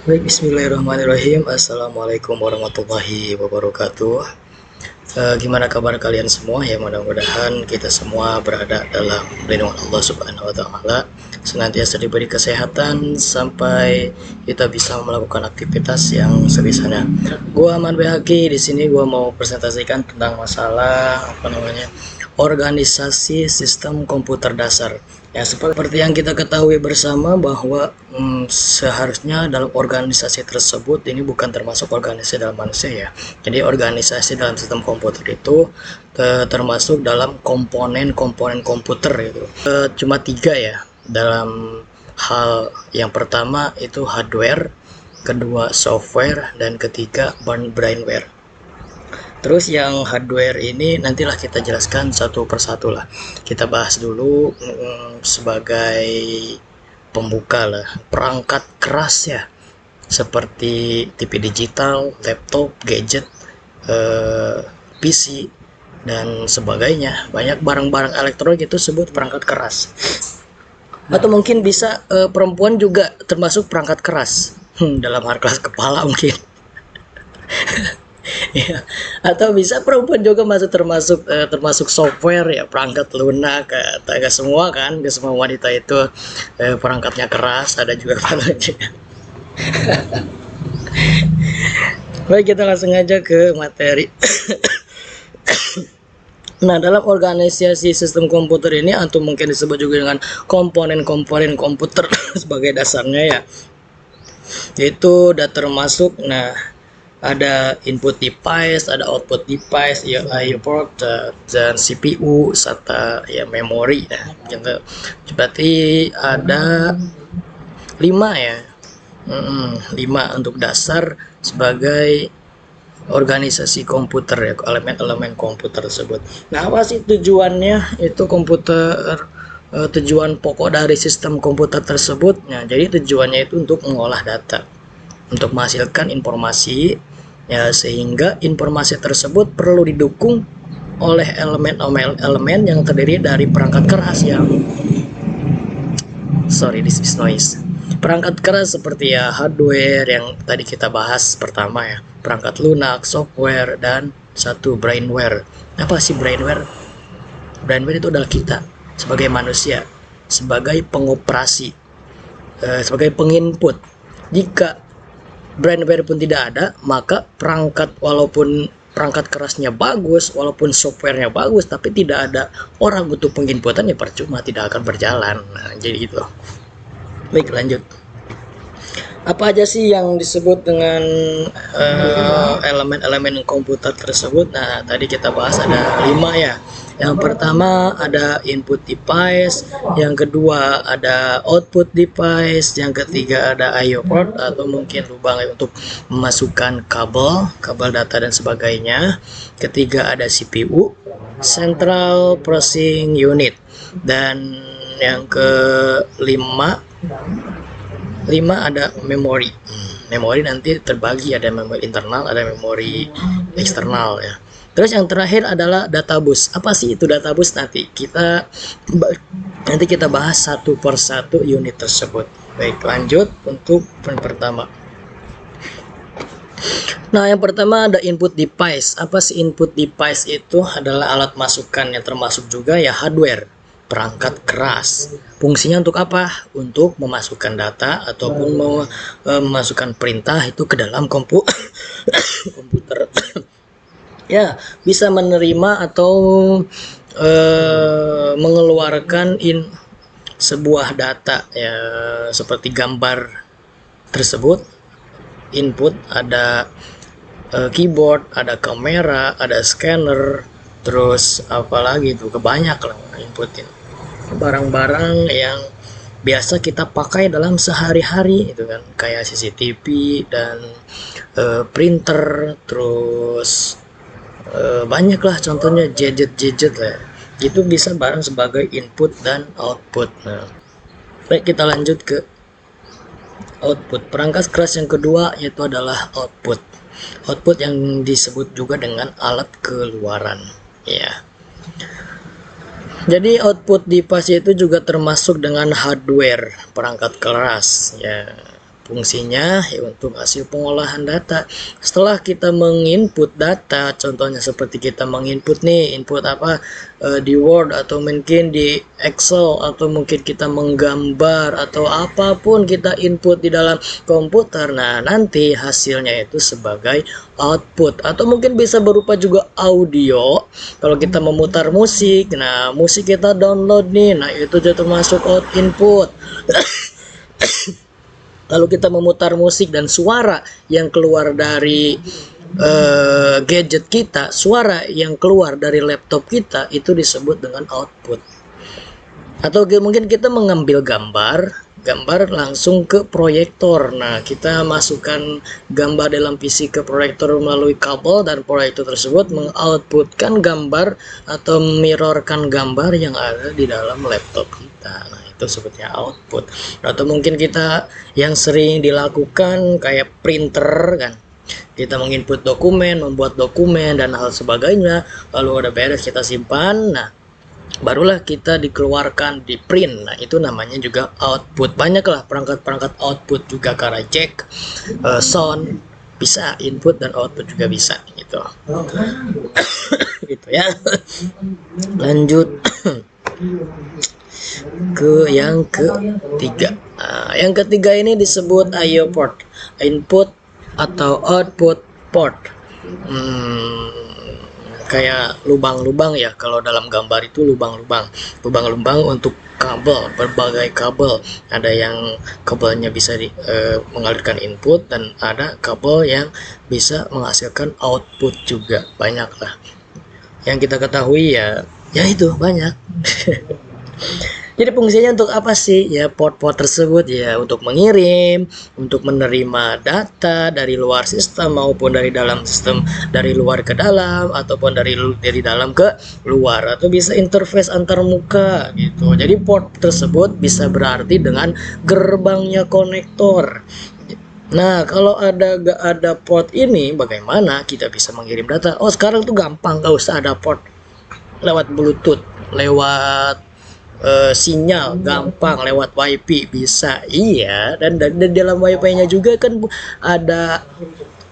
Baik, bismillahirrahmanirrahim. Assalamualaikum warahmatullahi wabarakatuh. Gimana kabar kalian semua? Ya, mudah-mudahan kita semua berada dalam lindungan Allah Subhanahu wa taala, senantiasa diberi kesehatan sampai kita bisa melakukan aktivitas yang sebisanya. Gua Ahmad Behaki, di sini gua mau presentasikan tentang masalah organisasi sistem komputer dasar. Ya, seperti yang kita ketahui bersama bahwa seharusnya dalam organisasi tersebut ini bukan termasuk organisasi dalam manusia ya. Jadi organisasi dalam sistem komputer itu termasuk dalam komponen-komponen komputer itu. Cuma 3 ya. Dalam hal yang pertama itu hardware, kedua software, dan ketiga brainware. Terus yang hardware ini nantilah kita jelaskan satu persatu lah. Kita bahas dulu sebagai pembuka lah, perangkat keras ya, seperti TV digital, laptop, gadget, PC, dan sebagainya. Banyak barang-barang elektronik itu sebut perangkat keras. Atau mungkin bisa perempuan juga termasuk perangkat keras dalam hal kelas kepala mungkin. Ya, atau bisa perempuan juga termasuk software ya, perangkat lunak. Gak semua kan, gak semua wanita itu perangkatnya keras, ada juga perangkatnya. Baik, kita langsung aja ke materi. Nah, dalam organisasi sistem komputer ini atau mungkin disebut juga dengan komponen-komponen komputer sebagai dasarnya ya, itu udah termasuk ada input device, ada output device, ya IO port, dan CPU serta ya memori. Nah, gitu. Berarti ada 5 ya. 5 untuk dasar sebagai organisasi komputer ya, elemen-elemen komputer tersebut. Nah, apa sih tujuannya itu komputer? Tujuan pokok dari sistem komputer tersebut. Nah, jadi tujuannya itu untuk mengolah data, untuk menghasilkan informasi ya, sehingga informasi tersebut perlu didukung oleh elemen yang terdiri dari perangkat keras yang this is noise. Perangkat keras seperti ya hardware yang tadi kita bahas pertama ya, perangkat lunak, software, dan satu brainware. Apa sih brainware? Brainware itu adalah kita sebagai manusia, sebagai pengoperasi, sebagai penginput. Jika brainware pun tidak ada, maka walaupun perangkat kerasnya bagus, walaupun softwarenya bagus, tapi tidak ada orang untuk penginputan, ya percuma, tidak akan berjalan. Nah, jadi itu. Baik, lanjut. Apa aja sih yang disebut dengan elemen-elemen komputer tersebut? Nah, tadi kita bahas ada 5 ya. Yang pertama ada input device, yang kedua ada output device, yang ketiga ada IO port atau mungkin lubang untuk memasukkan kabel data dan sebagainya. Ketiga ada CPU, Central Processing Unit, dan yang kelima ada memori. Memori nanti terbagi, ada memori internal, ada memori eksternal ya. Terus yang terakhir adalah databus. Apa sih itu databus? Nanti kita bahas satu persatu unit tersebut. Baik, lanjut untuk yang pertama. Nah, yang pertama ada input device. Apa sih input device? Itu adalah alat masukan yang termasuk juga ya hardware, perangkat keras. Fungsinya untuk apa? Untuk memasukkan data ataupun memasukkan perintah itu ke dalam komputer. Ya, bisa menerima atau mengeluarkan sebuah data ya, seperti gambar tersebut. Input ada keyboard, ada kamera, ada scanner, terus apalagi itu kebanyak lah inputin barang-barang yang biasa kita pakai dalam sehari-hari itu kan, kayak CCTV dan printer, terus banyaklah contohnya gadget lah, itu bisa barang sebagai input dan output. Nah, baik, kita lanjut ke output. Perangkat keras yang kedua yaitu adalah output yang disebut juga dengan alat keluaran ya. Jadi output device itu juga termasuk dengan hardware, perangkat keras ya. fungsinya ya untuk hasil pengolahan data. Setelah kita menginput data, contohnya seperti kita menginput nih, input apa di Word atau mungkin di Excel, atau mungkin kita menggambar atau apapun kita input di dalam komputer. Nah, nanti hasilnya itu sebagai output, atau mungkin bisa berupa juga audio. Kalau kita memutar musik, nah musik kita download nih, nah itu juga termasuk input. Lalu kita memutar musik dan suara yang keluar dari gadget kita, suara yang keluar dari laptop kita, itu disebut dengan output. Atau mungkin kita mengambil gambar langsung ke proyektor. Nah, kita masukkan gambar dalam PC ke proyektor melalui kabel, dan proyektor tersebut mengoutputkan gambar atau mirrorkan gambar yang ada di dalam laptop kita. Nah, itu sebutnya output. Atau mungkin kita yang sering dilakukan kayak printer kan, kita menginput dokumen, membuat dokumen dan hal sebagainya, lalu udah beres kita simpan, nah barulah kita dikeluarkan di print. Nah, itu namanya juga output. Banyaklah perangkat-perangkat output juga, kayak jack, sound, bisa input dan output juga bisa gitu. Gitu ya. Lanjut ke yang ketiga. Nah, yang ketiga ini disebut IO port, input atau output port. Kayak lubang-lubang ya, kalau dalam gambar itu lubang-lubang untuk kabel, berbagai kabel. Ada yang kabelnya bisa mengalirkan input, dan ada kabel yang bisa menghasilkan output juga. Banyak lah yang kita ketahui ya itu banyak. Jadi fungsinya untuk apa sih? Ya port-port tersebut ya untuk mengirim, untuk menerima data dari luar sistem maupun dari dalam sistem, dari luar ke dalam ataupun dari dalam ke luar, atau bisa interface antar muka gitu. Jadi port tersebut bisa berarti dengan gerbangnya konektor. Nah, kalau gak ada port ini, bagaimana kita bisa mengirim data? Oh, sekarang tuh gampang, gak usah ada port. Lewat Bluetooth, lewat sinyal, gampang, lewat WiFi bisa. Iya, dan dalam WiFi-nya juga kan ada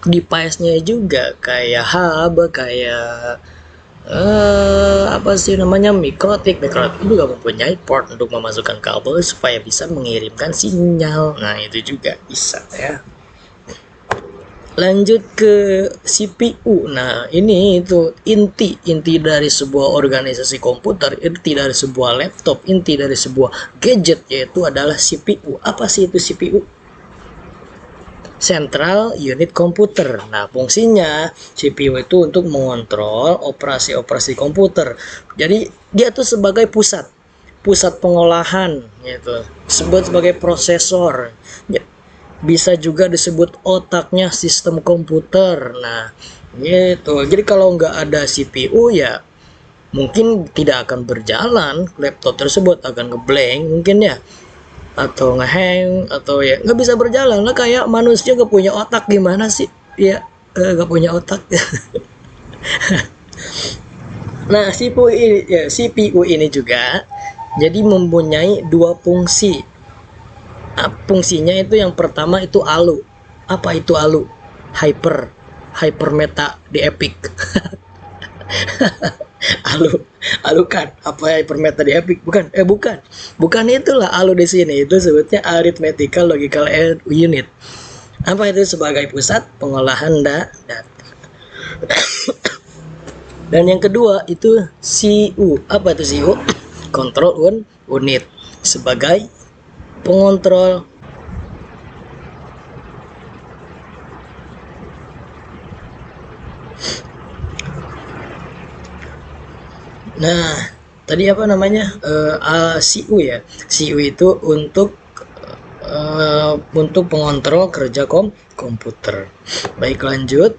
device-nya juga, kayak hub, kayak apa sih namanya, mikrotik juga mempunyai port untuk memasukkan kabel supaya bisa mengirimkan sinyal. Nah, itu juga bisa ya. Lanjut ke CPU. Nah, ini itu inti dari sebuah organisasi komputer, inti dari sebuah laptop, inti dari sebuah gadget, yaitu adalah CPU. Apa sih itu CPU? Central Unit Computer. Nah, fungsinya CPU itu untuk mengontrol operasi-operasi komputer. Jadi dia tuh sebagai pusat pengolahan gitu, disebut sebagai prosesor. Bisa juga disebut otaknya sistem komputer. Nah, gitu. Jadi kalau nggak ada CPU ya mungkin tidak akan berjalan, laptop tersebut akan ngeblank mungkin ya, atau ngehang, atau ya nggak bisa berjalan lah. Kayak manusia nggak punya otak, gimana sih ya, nggak punya otak. Nah, CPU ini juga jadi mempunyai dua fungsi. Fungsinya itu yang pertama itu ALU. Apa itu ALU? Hyper meta di Epic. ALU kan apa hyper meta di Epic? Bukan itulah ALU di sini. Itu sebutnya Arithmetical Logical Unit. Apa itu? Sebagai pusat pengolahan data. Dan yang kedua itu CU. Apa itu CU? Control Unit, sebagai pengontrol. Nah, tadi apa namanya, CU ya. CU itu untuk pengontrol kerja komputer. Baik, lanjut.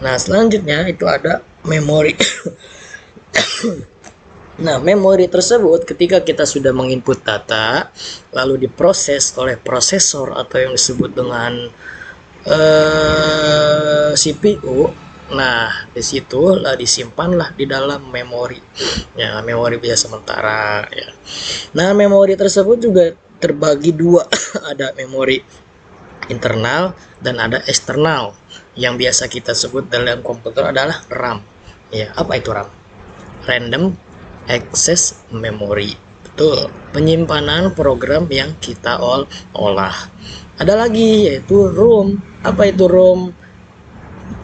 Nah, selanjutnya itu ada memori. Nah, memori tersebut ketika kita sudah menginput data lalu diproses oleh prosesor atau yang disebut dengan CPU. Nah, disitulah disimpanlah di dalam memori. Ya, memori bisa sementara ya. Nah, memori tersebut juga terbagi dua. Ada memori internal dan ada eksternal. Yang biasa kita sebut dalam komputer adalah RAM. Ya, apa itu RAM? Random Access Memory. Betul, penyimpanan program yang kita olah. Ada lagi yaitu ROM. Apa itu ROM?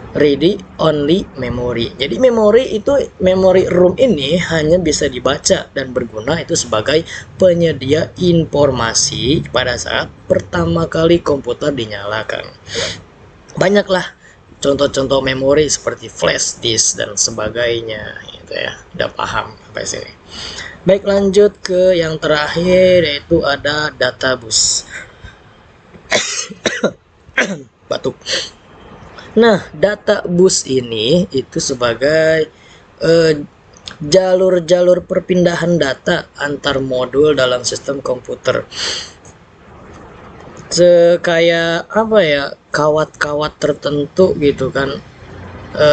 Ready Only Memory. Jadi memori ROM ini hanya bisa dibaca dan berguna itu sebagai penyedia informasi pada saat pertama kali komputer dinyalakan. Banyaklah contoh-contoh memori seperti flash disk dan sebagainya gitu ya. Udah paham sampai sini. Baik, lanjut ke yang terakhir yaitu ada data bus. Batuk. Nah, data bus ini itu sebagai jalur-jalur perpindahan data antar modul dalam sistem komputer. Kayak apa ya, kawat-kawat tertentu gitu kan,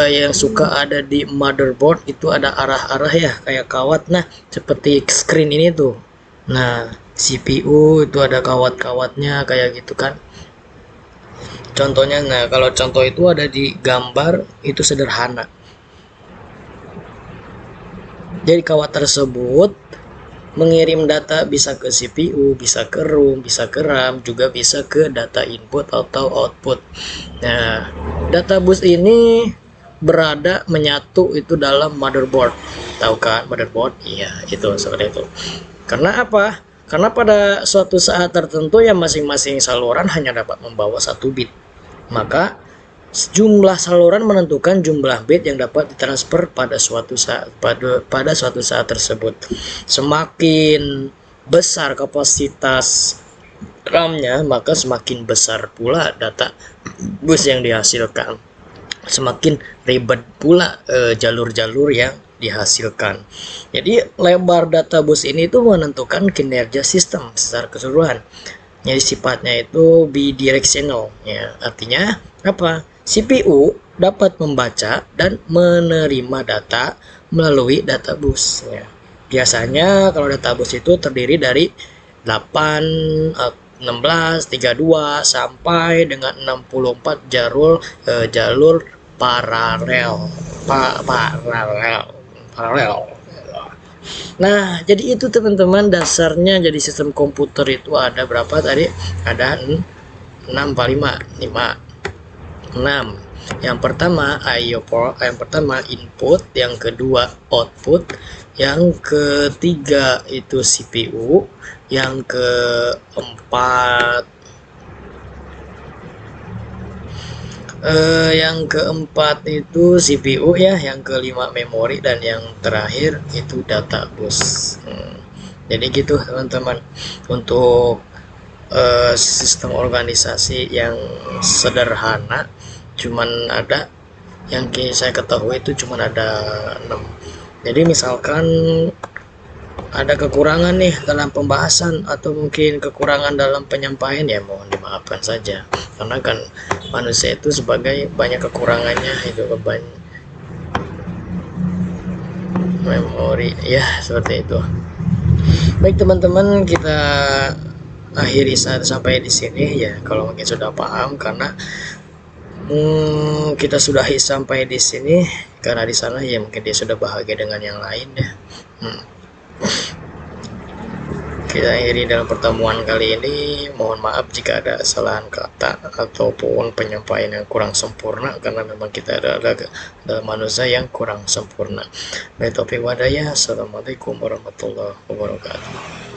yang suka ada di motherboard itu ada arah-arah ya kayak kawat. Nah, seperti screen ini tuh. Nah, CPU itu ada kawat-kawatnya kayak gitu kan. Contohnya, nah kalau contoh itu ada di gambar itu sederhana. Jadi kawat tersebut mengirim data bisa ke CPU, bisa ke ROM, bisa ke RAM, juga bisa ke data input atau output. Nah, data bus ini berada menyatu itu dalam motherboard. Tahu kan motherboard? Iya, itu seperti itu. Karena apa? Karena pada suatu saat tertentu yang masing-masing saluran hanya dapat membawa 1 bit. Maka jumlah saluran menentukan jumlah bit yang dapat ditransfer pada suatu saat tersebut. Semakin besar kapasitas RAM-nya, maka semakin besar pula data bus yang dihasilkan. Semakin ribet pula jalur-jalur yang dihasilkan. Jadi lebar data bus ini itu menentukan kinerja sistem secara keseluruhan. Jadi sifatnya itu bidirectional ya. Artinya apa? CPU dapat membaca dan menerima data melalui data bus ya. Biasanya kalau data bus itu terdiri dari 8, 16, 32 sampai dengan 64 jalur paralel. Nah, jadi itu teman-teman dasarnya. Jadi sistem komputer itu ada berapa tadi? Ada 6 apa 5? 6. Yang pertama yang pertama input, yang kedua output, yang ketiga itu CPU, yang keempat itu CPU ya, yang kelima memori, dan yang terakhir itu data bus. Jadi gitu teman-teman untuk sistem organisasi yang sederhana. Cuman ada yang saya ketahui itu cuman ada 6. Jadi misalkan ada kekurangan nih dalam pembahasan atau mungkin kekurangan dalam penyampaian, ya mohon dimaafkan saja, karena kan manusia itu sebagai banyak kekurangannya, itu banyak memori ya, seperti itu. Baik teman-teman, kita akhiri sampai di sini ya, kalau mungkin sudah paham, karena kita sudahi sampai di sini karena di sana ya mungkin dia sudah bahagia dengan yang lain ya. Kita akhiri dalam pertemuan kali ini. Mohon maaf jika ada kesalahan kata ataupun penyampaian yang kurang sempurna, karena memang kita adalah manusia yang kurang sempurna. Baik, taufiq wadaya. Assalamualaikum warahmatullahi wabarakatuh.